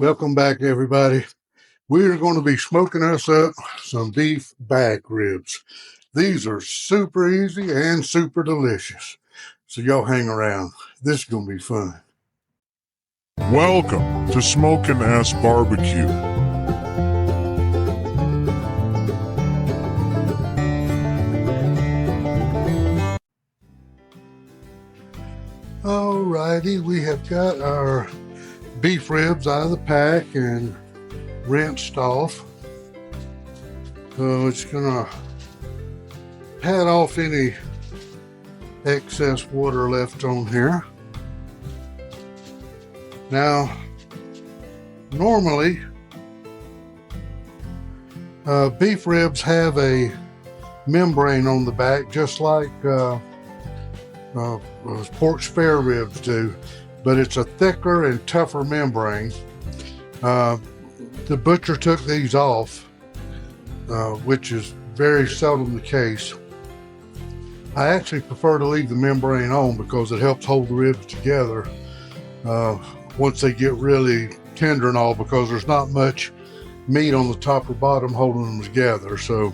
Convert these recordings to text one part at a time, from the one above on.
Welcome back, everybody. We're going to be smoking us up some beef back ribs. These are super easy and super delicious. So y'all hang around. This is going to be fun. Welcome to Smokin' Ass Barbecue. Alrighty, we have got our beef ribs out of the pack and rinsed off. So it's gonna pat off any excess water left on here. Now, normally, beef ribs have a membrane on the back, just like pork spare ribs do, but it's a thicker and tougher membrane. The butcher took these off, which is very seldom the case. I actually prefer to leave the membrane on because it helps hold the ribs together once they get really tender and all, because there's not much meat on the top or bottom holding them together. So,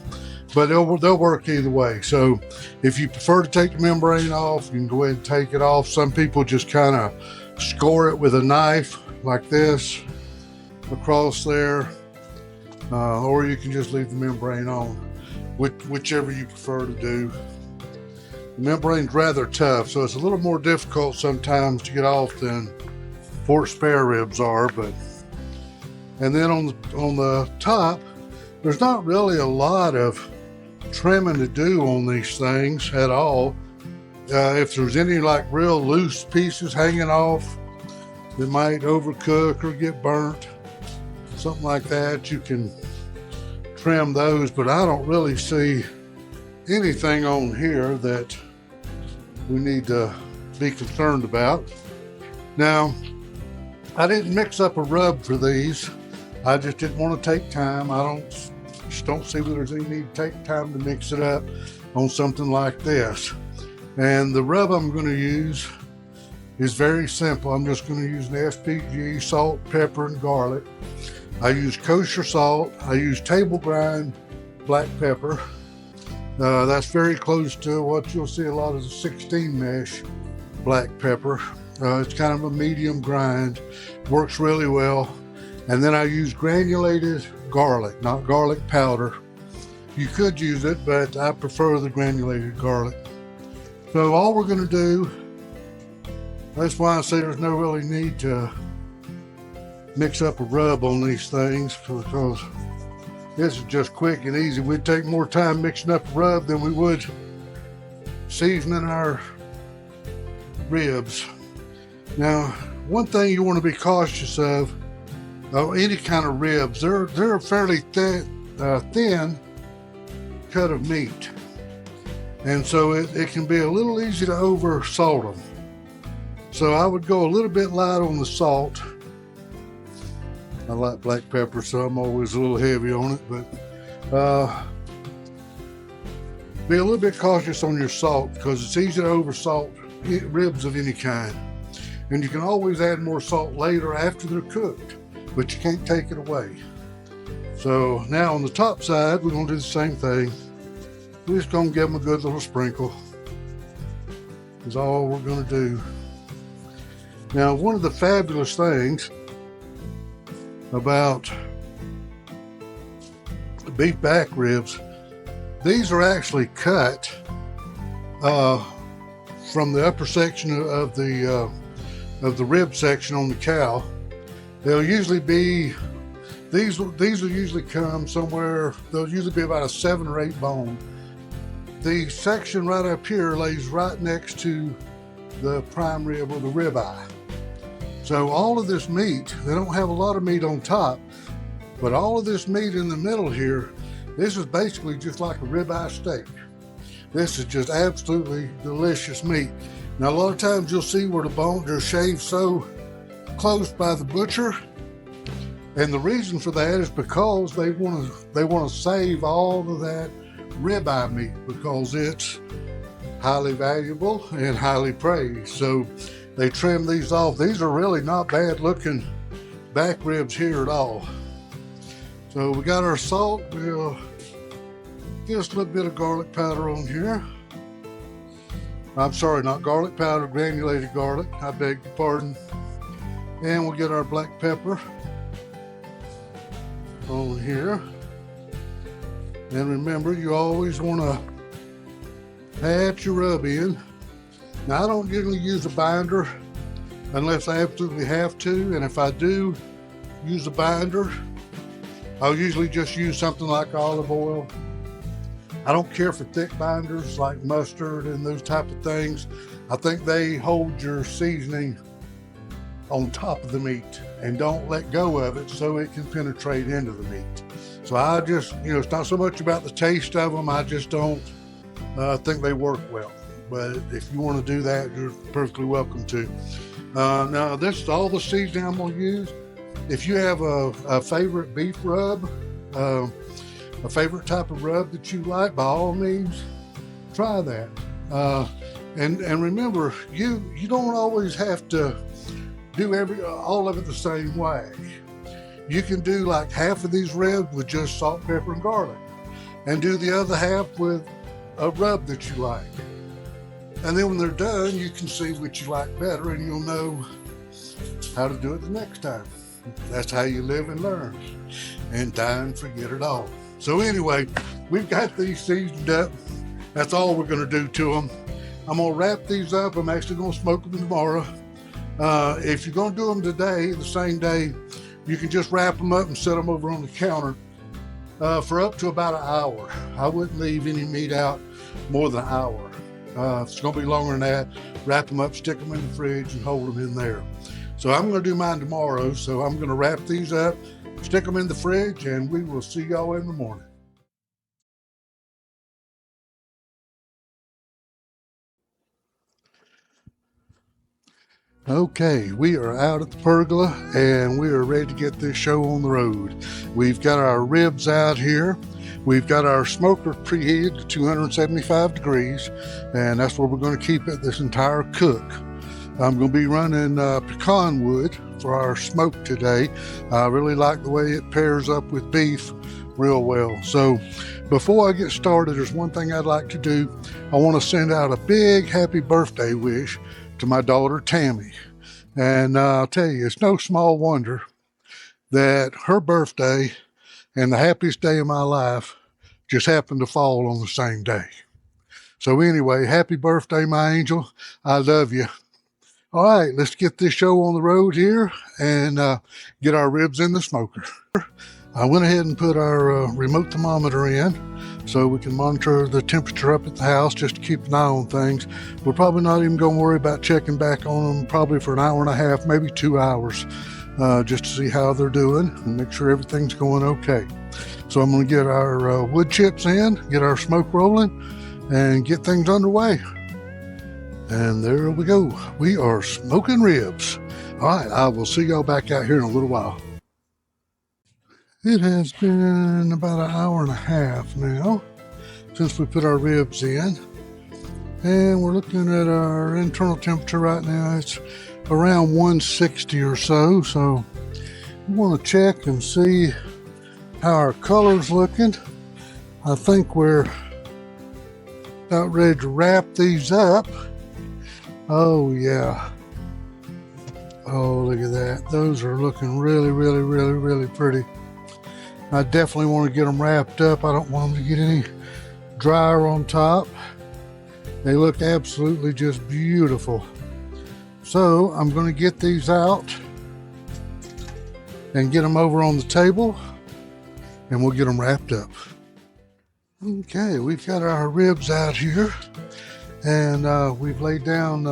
but they'll work either way. So if you prefer to take the membrane off, you can go ahead and take it off. Some people just kind of score it with a knife like this across there, or you can just leave the membrane on, whichever you prefer to do. The membrane's rather tough, so it's a little more difficult sometimes to get off than pork spare ribs are. And then on the top, there's not really a lot of trimming to do on these things at all. If there's any like real loose pieces hanging off that might overcook or get burnt, something like that, you can trim those, but I don't really see anything on here that we need to be concerned about. Now, I didn't mix up a rub for these. I just didn't want to take time. Just don't see that there's any need to take time to mix it up on something like this. And the rub I'm going to use is very simple. I'm just going to use an SPG, salt, pepper, and garlic. I use kosher salt. I use table grind black pepper. That's very close to what you'll see a lot of the 16 mesh black pepper. It's kind of a medium grind, works really well. And then I use granulated garlic, not garlic powder. You could use it, but I prefer the granulated garlic. So all we're going to do, that's why I say there's no really need to mix up a rub on these things, because this is just quick and easy. We'd take more time mixing up a rub than we would seasoning our ribs. Now, one thing you want to be cautious of, any kind of ribs, they're a fairly thin cut of meat. And so it can be a little easy to over salt them. So I would go a little bit light on the salt. I like black pepper, so I'm always a little heavy on it, but be a little bit cautious on your salt, because it's easy to over salt ribs of any kind. And you can always add more salt later after they're cooked, but you can't take it away. So now on the top side, we're going to do the same thing. We're just going to give them a good little sprinkle. Is all we're going to do. Now, one of the fabulous things about beef back ribs, these are actually cut from the upper section of the rib section on the cow. They'll usually be, these will usually come somewhere, they'll usually be about a 7 or 8 bone. The section right up here lays right next to the prime rib or the ribeye. So all of this meat, they don't have a lot of meat on top, but all of this meat in the middle here, this is basically just like a ribeye steak. This is just absolutely delicious meat. Now, a lot of times you'll see where the bones are shaved so close by the butcher, and the reason for that is because they want to save all of that ribeye meat, because it's highly valuable and highly praised. So they trim these off. These are really not bad looking back ribs here at all. So we got our salt. We'll get us a little bit of garlic powder on here. I'm sorry, not garlic powder, granulated garlic. I beg your pardon. And we'll get our black pepper on here. And remember, you always want to add your rub in. Now, I don't usually use a binder unless I absolutely have to. And if I do use a binder, I'll usually just use something like olive oil. I don't care for thick binders like mustard and those type of things. I think they hold your seasoning on top of the meat and don't let go of it so it can penetrate into the meat. So I just, it's not so much about the taste of them. I just don't think they work well. But if you want to do that, you're perfectly welcome to. Now, this is all the seasoning I'm going to use. If you have a favorite beef rub, a favorite type of rub that you like, by all means, try that. And remember, you don't always have to do all of it the same way. You can do like half of these ribs with just salt, pepper, and garlic, and do the other half with a rub that you like. And then when they're done, you can see what you like better, and you'll know how to do it the next time. That's how you live and learn, and die and forget it all. So anyway, we've got these seasoned up. That's all we're going to do to them. I'm going to wrap these up. I'm actually going to smoke them tomorrow. If you're going to do them today, the same day, you can just wrap them up and set them over on the counter for up to about an hour. I wouldn't leave any meat out more than an hour. If it's going to be longer than that, wrap them up, stick them in the fridge, and hold them in there. So I'm going to do mine tomorrow. So I'm going to wrap these up, stick them in the fridge, and we will see y'all in the morning. Okay, we are out at the pergola and we are ready to get this show on the road. We've got our ribs out here. We've got our smoker preheated to 275 degrees, and that's where we're going to keep it this entire cook. I'm going to be running pecan wood for our smoke today. I really like the way it pairs up with beef real well. So before I get started, there's one thing I'd like to do. I want to send out a big happy birthday wish to my daughter Tammy. And I'll tell you, it's no small wonder that her birthday and the happiest day of my life just happened to fall on the same day. So anyway, happy birthday, my angel. I love you. All right, let's get this show on the road here and get our ribs in the smoker. I went ahead and put our remote thermometer in so we can monitor the temperature up at the house just to keep an eye on things. We're probably not even going to worry about checking back on them probably for an hour and a half, maybe 2 hours, just to see how they're doing and make sure everything's going okay. So I'm going to get our wood chips in, get our smoke rolling, and get things underway. And there we go. We are smoking ribs. All right, I will see y'all back out here in a little while. It has been about an hour and a half now since we put our ribs in. And we're looking at our internal temperature right now. It's around 160 or so. So we want to check and see how our color's looking. I think we're about ready to wrap these up. Oh yeah. Oh, look at that. Those are looking really, really, really, really pretty. I definitely want to get them wrapped up. I don't want them to get any drier on top. They look absolutely just beautiful. So I'm going to get these out and get them over on the table, and we'll get them wrapped up. Okay, we've got our ribs out here, and we've laid down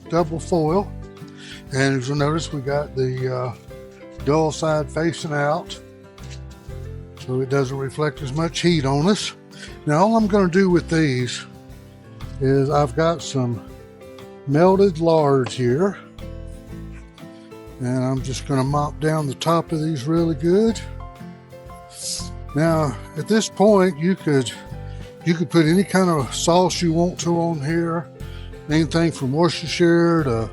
double foil. And as you'll notice, we got the dull side facing out, so it doesn't reflect as much heat on us. Now all I'm going to do with these is I've got some melted lard here, and I'm just going to mop down the top of these really good. Now at this point you could put any kind of sauce you want to on here, anything from Worcestershire to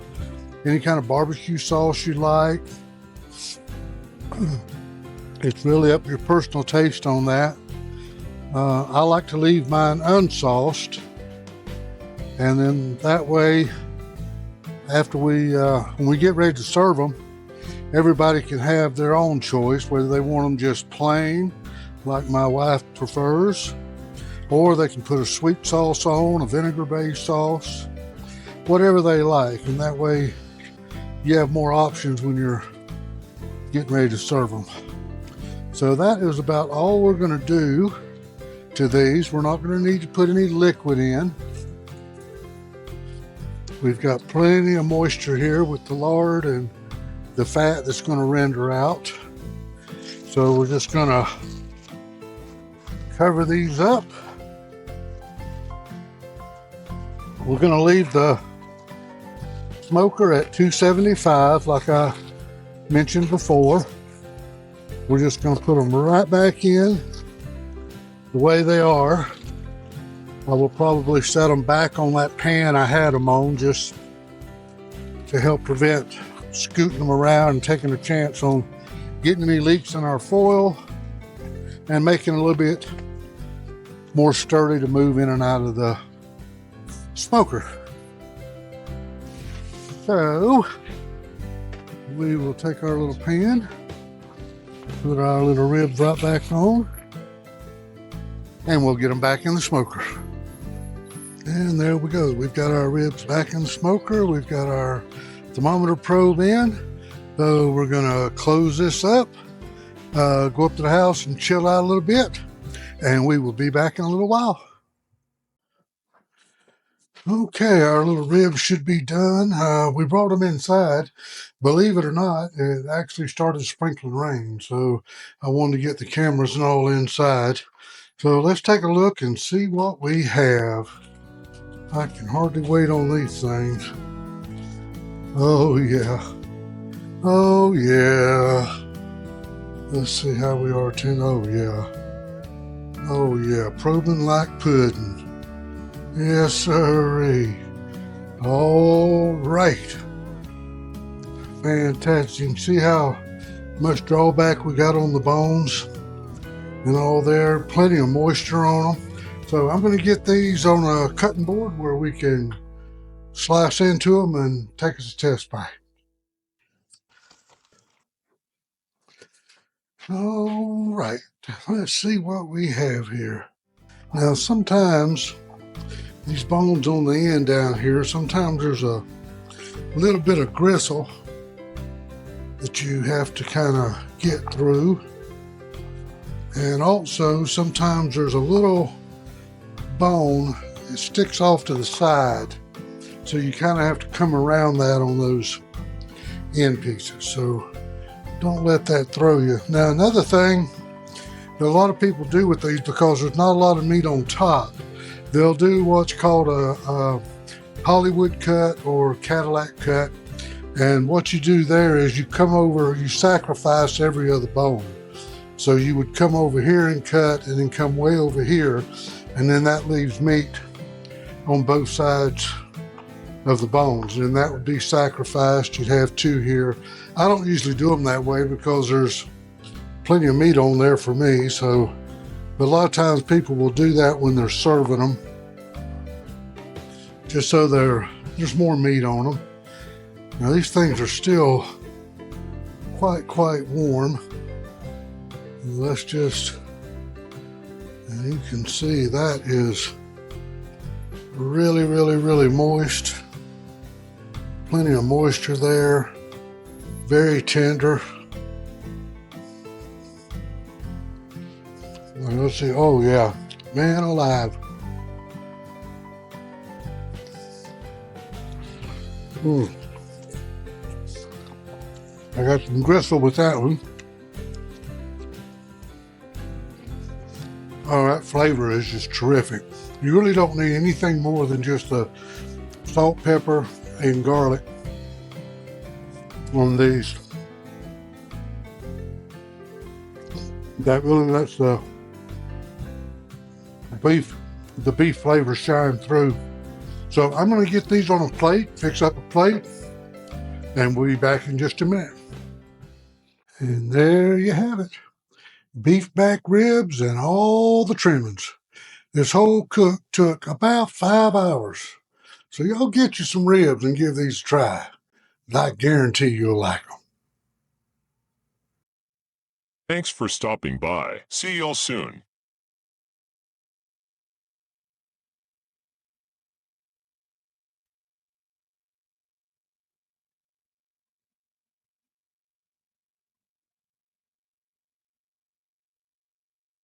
any kind of barbecue sauce you like. It's really up to your personal taste on that. I like to leave mine unsauced, and then that way, after when we get ready to serve them, everybody can have their own choice, whether they want them just plain, like my wife prefers, or they can put a sweet sauce on, a vinegar-based sauce, whatever they like, and that way you have more options when you're getting ready to serve them. So that is about all we're going to do to these. We're not going to need to put any liquid in. We've got plenty of moisture here with the lard and the fat that's going to render out. So we're just going to cover these up. We're going to leave the smoker at 275 like I mentioned before. We're just going to put them right back in the way they are. I will probably set them back on that pan I had them on, just to help prevent scooting them around and taking a chance on getting any leaks in our foil and making it a little bit more sturdy to move in and out of the smoker. So we will take our little pan, put our little ribs right back on, and we'll get them back in the smoker. And there we go. We've got our ribs back in the smoker. We've got our thermometer probe in. So we're gonna close this up, go up to the house and chill out a little bit, and we will be back in a little while. Okay, our little ribs should be done. We brought them inside. Believe it or not, it actually started sprinkling rain, so I wanted to get the cameras and all inside. So let's take a look and see what we have. I can hardly wait on these things. Oh yeah. Oh yeah. Let's see how we are too. Oh yeah. Oh yeah. Probing like pudding. Yes, sirree. All right. Fantastic. You can see how much drawback we got on the bones and all there. Plenty of moisture on them. So I'm going to get these on a cutting board where we can slice into them and take us a test bite. All right. Let's see what we have here. Now, sometimes these bones on the end down here, sometimes there's a little bit of gristle that you have to kind of get through. And also sometimes there's a little bone that sticks off to the side. So you kind of have to come around that on those end pieces. So don't let that throw you. Now, another thing that a lot of people do with these, because there's not a lot of meat on top, they'll do what's called a Hollywood cut or Cadillac cut. And what you do there is you come over, you sacrifice every other bone. So you would come over here and cut, and then come way over here, and then that leaves meat on both sides of the bones, and that would be sacrificed. You'd have two here. I don't usually do them that way because there's plenty of meat on there for me. So, but a lot of times people will do that when they're serving them, just so there's more meat on them. Now these things are still quite warm. Let's just, and you can see that is really moist. Plenty of moisture there. Very tender. Let's see. Oh yeah, man alive. I got some gristle with that one. Oh, that flavor is just terrific. You really don't need anything more than just the salt, pepper, and garlic on these. That really lets the beef flavor shine through. So I'm going to get these on a plate, fix up a plate, and we'll be back in just a minute. And there you have it. Beef back ribs and all the trimmings. This whole cook took about 5 hours. So y'all get you some ribs and give these a try. I guarantee you'll like them. Thanks for stopping by. See y'all soon.